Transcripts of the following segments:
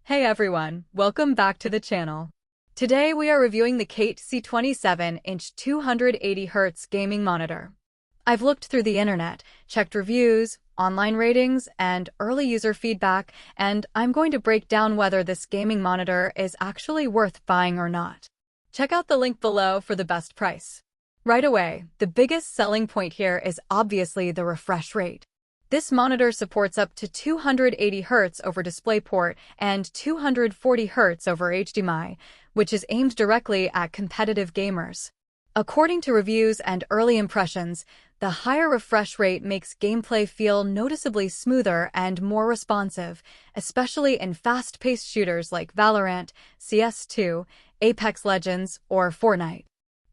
Hey everyone, welcome back to the channel. Today we are reviewing the KTC 27-inch 280Hz gaming monitor. I've looked through the internet, checked reviews, online ratings, and early user feedback, and I'm going to break down whether this gaming monitor is actually worth buying or not. Check out the link below for the best price. Right away, the biggest selling point here is obviously the refresh rate. This monitor supports up to 280Hz over DisplayPort and 240Hz over HDMI, which is aimed directly at competitive gamers. According to reviews and early impressions, the higher refresh rate makes gameplay feel noticeably smoother and more responsive, especially in fast-paced shooters like Valorant, CS2, Apex Legends, or Fortnite.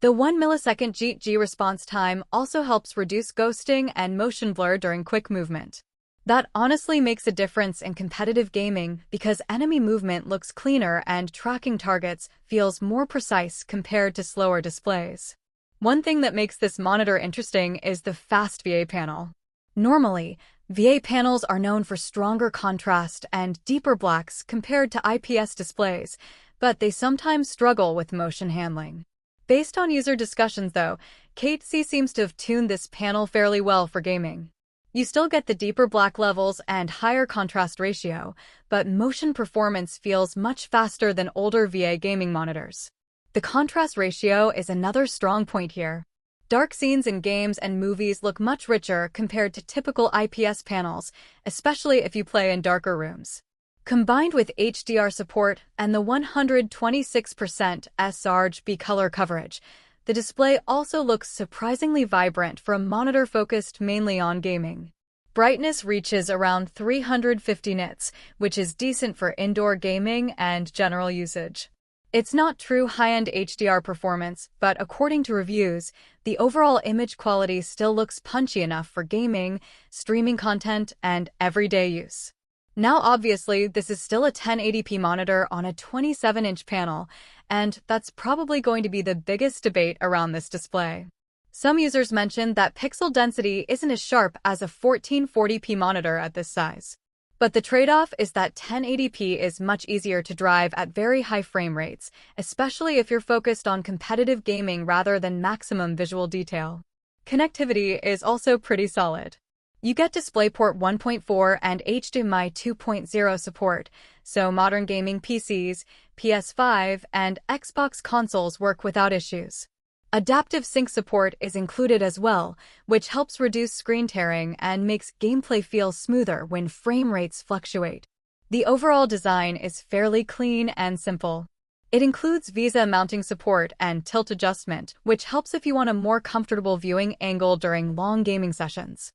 The 1 millisecond GG response time also helps reduce ghosting and motion blur during quick movement. That honestly makes a difference in competitive gaming because enemy movement looks cleaner and tracking targets feels more precise compared to slower displays. One thing that makes this monitor interesting is the fast VA panel. Normally, VA panels are known for stronger contrast and deeper blacks compared to IPS displays, but they sometimes struggle with motion handling. Based on user discussions though, KTC seems to have tuned this panel fairly well for gaming. You still get the deeper black levels and higher contrast ratio, but motion performance feels much faster than older VA gaming monitors. The contrast ratio is another strong point here. Dark scenes in games and movies look much richer compared to typical IPS panels, especially if you play in darker rooms. Combined with HDR support and the 126% sRGB color coverage, the display also looks surprisingly vibrant for a monitor focused mainly on gaming. Brightness reaches around 350 nits, which is decent for indoor gaming and general usage. It's not true high-end HDR performance, but according to reviews, the overall image quality still looks punchy enough for gaming, streaming content, and everyday use. Now obviously, this is still a 1080p monitor on a 27-inch panel, and that's probably going to be the biggest debate around this display. Some users mentioned that pixel density isn't as sharp as a 1440p monitor at this size. But the trade-off is that 1080p is much easier to drive at very high frame rates, especially if you're focused on competitive gaming rather than maximum visual detail. Connectivity is also pretty solid. You get DisplayPort 1.4 and HDMI 2.0 support, so modern gaming PCs, PS5, and Xbox consoles work without issues. Adaptive sync support is included as well, which helps reduce screen tearing and makes gameplay feel smoother when frame rates fluctuate. The overall design is fairly clean and simple. It includes VESA mounting support and tilt adjustment, which helps if you want a more comfortable viewing angle during long gaming sessions.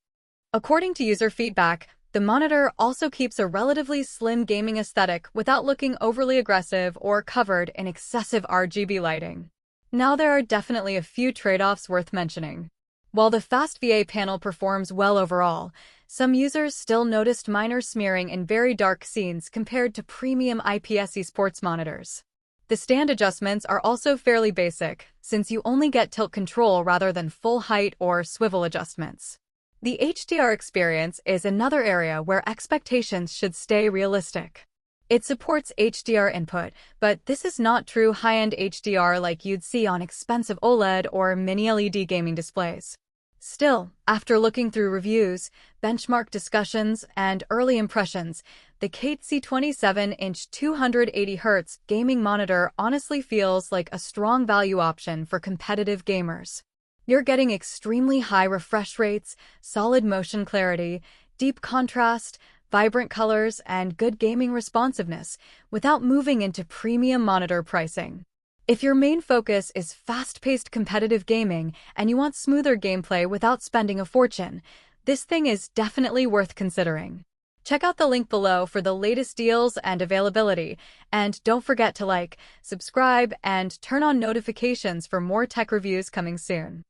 According to user feedback, the monitor also keeps a relatively slim gaming aesthetic without looking overly aggressive or covered in excessive RGB lighting. Now there are definitely a few trade-offs worth mentioning. While the fast VA panel performs well overall, some users still noticed minor smearing in very dark scenes compared to premium IPS sports monitors. The stand adjustments are also fairly basic, since you only get tilt control rather than full height or swivel adjustments. The HDR experience is another area where expectations should stay realistic. It supports HDR input, but this is not true high-end HDR like you'd see on expensive OLED or mini-LED gaming displays. Still, after looking through reviews, benchmark discussions, and early impressions, the KTC 27-inch 280Hz gaming monitor honestly feels like a strong value option for competitive gamers. You're getting extremely high refresh rates, solid motion clarity, deep contrast, vibrant colors, and good gaming responsiveness without moving into premium monitor pricing. If your main focus is fast-paced competitive gaming and you want smoother gameplay without spending a fortune, this thing is definitely worth considering. Check out the link below for the latest deals and availability, and don't forget to like, subscribe, and turn on notifications for more tech reviews coming soon.